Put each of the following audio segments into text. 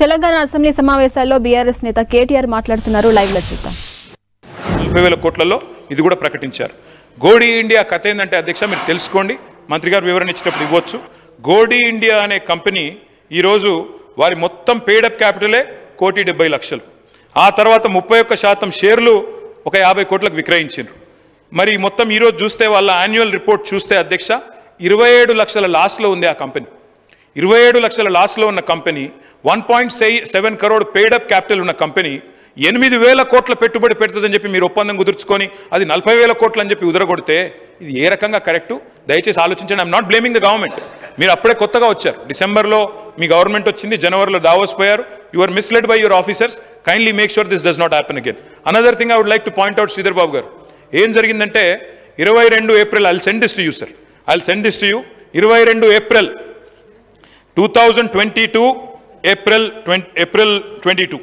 Telangana assembly సమావేశాల్లో BRS నేత కేటీఆర్ మాట్లాడుతున్నారు. లైవ్ లో చూద్దాం. 40,000 కోట్లలో ఇది కూడా ప్రకటించారు. గోడీ ఇండియా కథ ఏంటంటే అధ్యక్ష మీరు తెలుసుకోండి, మంత్రి గారు వివరణ ఇచ్చినప్పుడు ఇవ్వచ్చు. గోడీ ఇండియా అనే కంపెనీ ఈరోజు వారి మొత్తం పేడప్ క్యాపిటలే 1,70,00,000. ఆ తర్వాత 31% షేర్లు 50 కోట్లకు విక్రయించారు. మరి మొత్తం ఈరోజు చూస్తే వాళ్ళ యాన్యువల్ రిపోర్ట్ చూస్తే అధ్యక్ష 27 లక్షల లాస్లో ఉంది ఆ కంపెనీ. 27 లక్షల లాస్లో ఉన్న కంపెనీ, 1.7 crore పేడప్ క్యాపిటల్ ఉన్న కంపెనీ 8,000 కోట్ల పెట్టుబడి పెడుతుందని చెప్పి మీరు ఒప్పందం కుదుర్చుకొని అది 40,000 కోట్లు అని చెప్పి ఉదరగొడితే ఇది ఏ రకంగా కరెక్టు? దయచేసి ఆలోచించండి. I'm not blaming the government. మీరు అప్పుడే కొత్తగా వచ్చారు, డిసెంబర్లో మీ గవర్నమెంట్ వచ్చింది, జనవరిలో దావోస్ పోయారు. You are misled by your officers. Kindly make sure this does not happen again. Another thing I would like to point out Sridhar Babu garu, ఏం జరిగిందంటే 22 April, I will send this to you sir, I will send this to you. 22 April 2022 April 22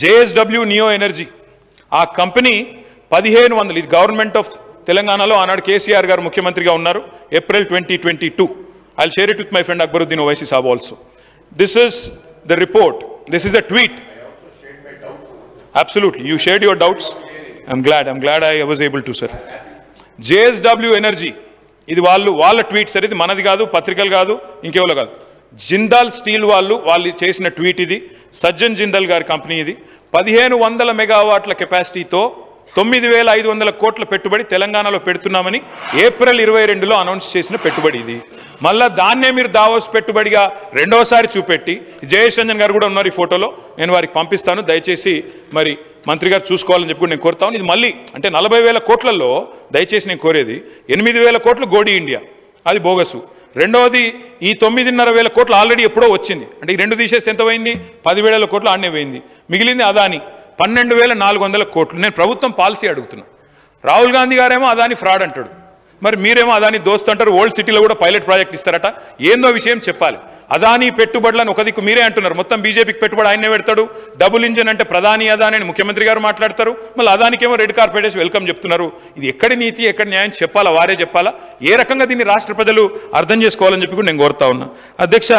JSW neo energy ఆ company 1,500, ఇది government of తెలంగాణలో ఆనాడు కేసీఆర్ గారు ముఖ్యమంత్రిగా ఉన్నారు. April 2022. I will share it with my friend Akbaruddin Owaisi Saab also. This is the report, this is a tweet. Absolutely, you shared your doubts. I'm glad I was able to, sir. JSW energy ఇది వాళ్ళ tweet sir, ఇది మనది కాదు, పత్రికలు కాదు, ఇంకెవరో కాదు. Jindal steel వాళ్ళు చేసిన ట్వీట్ ఇది. సజ్జన్ జిందాల్ గారి కంపెనీ ఇది. 1,500 మెగావాట్ల కెపాసిటీతో 9,500 కోట్ల పెట్టుబడి తెలంగాణలో పెడుతున్నామని ఏప్రిల్ 22లో అనౌన్స్ చేసిన పెట్టుబడి ఇది. మళ్ళా దాన్నే మీరు దావోస్ పెట్టుబడిగా రెండోసారి చూపెట్టి, జయేష్ రంజన్ గారు కూడా ఉన్నారు ఈ ఫోటోలో, నేను వారికి పంపిస్తాను, దయచేసి మరి మంత్రి గారు చూసుకోవాలని చెప్పి నేను కోరుతాను. ఇది మళ్ళీ అంటే 40,000 కోట్లలో దయచేసి నేను కోరేది 8,000 కోట్లు గోడీ ఇండియా, అది బోగసు. రెండవది ఈ 9,500 కోట్లు ఆల్రెడీ ఎప్పుడో వచ్చింది, అంటే ఈ రెండు తీసేస్తే ఎంత పోయింది? 10,000 కోట్లు ఆడనే పోయింది. మిగిలింది అదాని 12,400 కోట్లు. నేను ప్రభుత్వం పాలసీ అడుగుతున్నా. రాహుల్ గాంధీ గారేమో అదాని ఫ్రాడ్ అంటాడు, మరి మీరేమో అదాని దోస్త్ అంటారు. ఓల్డ్ సిటీలో కూడా పైలట్ ప్రాజెక్ట్ ఇస్తారట. ఏందో విషయం చెప్పాలి. అదాని పెట్టుబడులను ఒక దిక్కు మీరే అంటున్నారు, మొత్తం బీజేపీకి పెట్టుబడి ఆయనే పెడతాడు. డబుల్ ఇంజన్ అంటే ప్రధాని అదాని అని ముఖ్యమంత్రి గారు మాట్లాడతారు. మళ్ళీ అదానికేమో రెడ్ కార్పెట్ వేసి వెల్కమ్ చెప్తున్నారు. ఇది ఎక్కడి నీతి, ఎక్కడి న్యాయం చెప్పాలా? వారే చెప్పాలా? ఏ రకంగా దీన్ని రాష్ట్ర ప్రజలు అర్థం చేసుకోవాలని చెప్పి కూడా నేను కోరుతా ఉన్నా. అధ్యక్ష,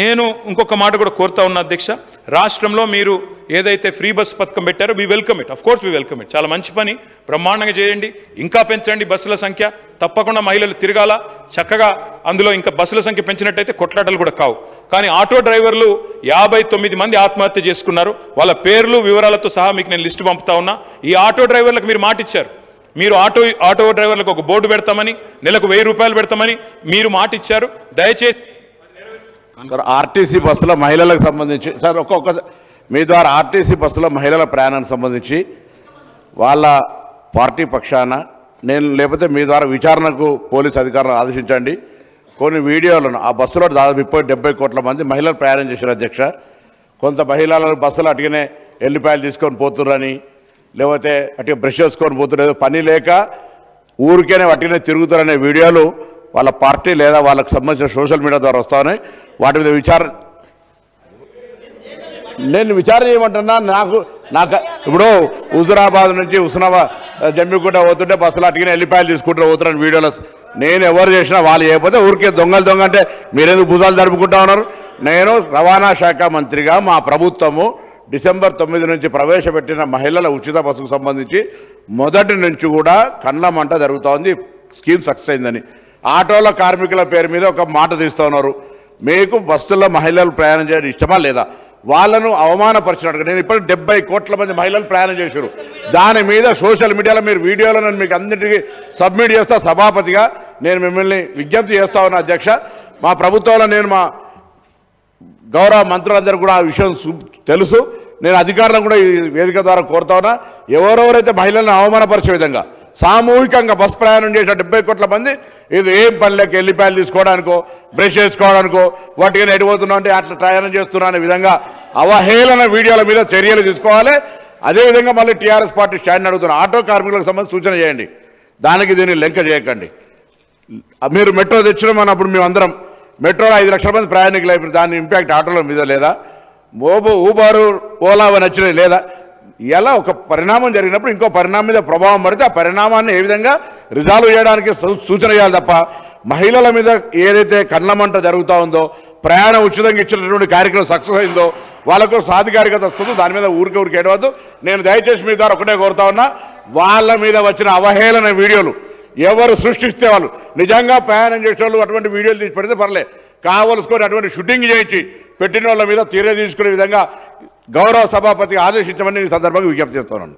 నేను ఇంకొక మాట కూడా కోరుతా ఉన్నా అధ్యక్ష. రాష్ట్రంలో మీరు ఏదైతే ఫ్రీ బస్ పథకం పెట్టారో we welcome it, of course we welcome it. చాలా మంచి పని, బ్రహ్మాండంగా చేయండి, ఇంకా పెంచండి బస్సుల సంఖ్య. తప్పకుండా మహిళలు తిరగాల చక్కగా. అందులో ఇంకా బస్సుల సంఖ్య పెంచినట్టయితే కొట్లాటలు కూడా కావు. కానీ ఆటో డ్రైవర్లు 59 మంది ఆత్మహత్య చేసుకున్నారు. వాళ్ళ పేర్లు వివరాలతో సహా మీకు నేను లిస్టు పంపుతా ఉన్నా. ఈ ఆటో డ్రైవర్లకు మీరు మాట ఇచ్చారు, మీరు ఆటో డ్రైవర్లకు ఒక బోర్డు పెడతామని, నెలకు 1,000 రూపాయలు పెడతామని మీరు మాట ఇచ్చారు. దయచేసి ఆర్టీసీ బస్సుల మహిళలకు సంబంధించి సార్ మీ ద్వారా ఆర్టీసీ బస్సుల మహిళల ప్రయాణానికి సంబంధించి వాళ్ళ పార్టీ పక్షాన నేను లేకపోతే మీ ద్వారా విచారణకు పోలీసు అధికారులను ఆదేశించండి. కొన్ని వీడియోలను ఆ బస్సులో దాదాపు 70 కోట్ల మంది మహిళలు ప్రయాణం చేశారు అధ్యక్ష. కొంత మహిళలు బస్సులు అటుగానే ఎల్లిపాయలు తీసుకొని పోతుర్రని, లేకపోతే అటుగా బ్రష్ చేసుకొని పోతున్నారు, పని లేక ఊరికేనే అటుగానే తిరుగుతారనే వీడియోలు వాళ్ళ పార్టీ లేదా వాళ్ళకు సంబంధించిన సోషల్ మీడియా ద్వారా వస్తామని వాటి మీద నేను విచారణ చేయమంటున్నా. నాకు ఇప్పుడు హుజురాబాద్ నుంచి జమ్మిగుంట పోతుంటే బస్సులు అటుగానే ఎల్లిపాయలు తీసుకుంటూ పోతున్నాను వీడియోలో. నేను ఎవరు చేసినా వాళ్ళు చేయకపోతే ఊరికే దొంగ అంటే మీరెందుకు భుజాలు జరుపుకుంటా ఉన్నారు? నేను రవాణా శాఖ మంత్రిగా మా ప్రభుత్వము డిసెంబర్ 9 నుంచి ప్రవేశపెట్టిన మహిళల ఉచిత బస్సుకు సంబంధించి మొదటి నుంచి కూడా కండ్ల మంట జరుగుతూ ఉంది. స్కీమ్ సక్సెస్ అయిందని ఆటోల కార్మికుల పేరు మీద ఒక మాట తీస్తూ ఉన్నారు. మీకు బస్సుల్లో మహిళలు ప్రయాణం చేయడం ఇష్టమా లేదా? వాళ్ళను అవమానపరిచినట్టుగా నేను ఇప్పుడు 70 కోట్ల మంది మహిళలు ప్రయాణం చేశారు. దాని మీద సోషల్ మీడియాలో మీరు వీడియోలో నేను మీకు అన్నిటికీ సబ్మిట్ చేస్తా. సభాపతిగా నేను మిమ్మల్ని విజ్ఞప్తి చేస్తా ఉన్నా అధ్యక్ష. మా ప్రభుత్వంలో నేను మా గౌరవ మంత్రులందరూ కూడా ఆ విషయం తెలుసు. నేను అధికారులను కూడా ఈ వేదిక ద్వారా కోరుతా ఉన్నా, ఎవరెవరైతే మహిళలను అవమానపరిచే విధంగా సామూహికంగా బస్ ప్రయాణం చేసిన 70 కోట్ల మంది ఇది ఏం పనిలోకి ఎల్లిపాయలు తీసుకోవడానికో బ్రష్ చేసుకోవడానికో వాటికి ఎడిపోతున్నా అంటే అట్లా ప్రయాణం చేస్తున్నా అనే విధంగా అవహేళన వీడియోల మీద చర్యలు తీసుకోవాలి. అదేవిధంగా మళ్ళీ టీఆర్ఎస్ పార్టీ స్టాండ్ అడుగుతున్న ఆటో కార్మికులకు సంబంధించి సూచన చేయండి. దానికి దీన్ని లెంక చేయకండి. మీరు మెట్రో తెచ్చినాం అన్నప్పుడు మేమందరం మెట్రోలో 5 లక్షల మంది ప్రయాణికులు అయిపోయి దాని ఇంపాక్ట్ ఆటోల మీద లేదా? ఊబరు ఓలా అని వచ్చినాయి లేదా? ఇలా ఒక పరిణామం జరిగినప్పుడు ఇంకో పరిణామం మీద ప్రభావం పడితే ఆ పరిణామాన్ని ఏ విధంగా రిజాల్వ్ చేయడానికి సూచన చేయాలి తప్ప మహిళల మీద ఏదైతే కళ్ళమంట జరుగుతూ ఉందో, ప్రయాణం ఉచితంగా ఇచ్చినటువంటి కార్యక్రమం సక్సెస్ అయిందో వాళ్ళకు సాధికారికత వస్తుంది. దాని మీద ఊరికే ఏడవద్దు. నేను దయచేసి మీ ద్వారా ఒకటే కోరుతా ఉన్నా, వాళ్ళ మీద వచ్చిన అవహేళన వీడియోలు ఎవరు సృష్టిస్తే వాళ్ళు నిజంగా ప్రయాణం చేసే వాళ్ళు అటువంటి వీడియోలు తీసి పెడితే పర్లే, కావలసుకొని అటువంటి షూటింగ్ చేయించి పెట్టిన వాళ్ళ మీద తీరే తీసుకునే విధంగా గౌరవ సభాపతికి ఆదేశించమని ఈ సందర్భంగా విజ్ఞప్తి చేస్తున్నాను.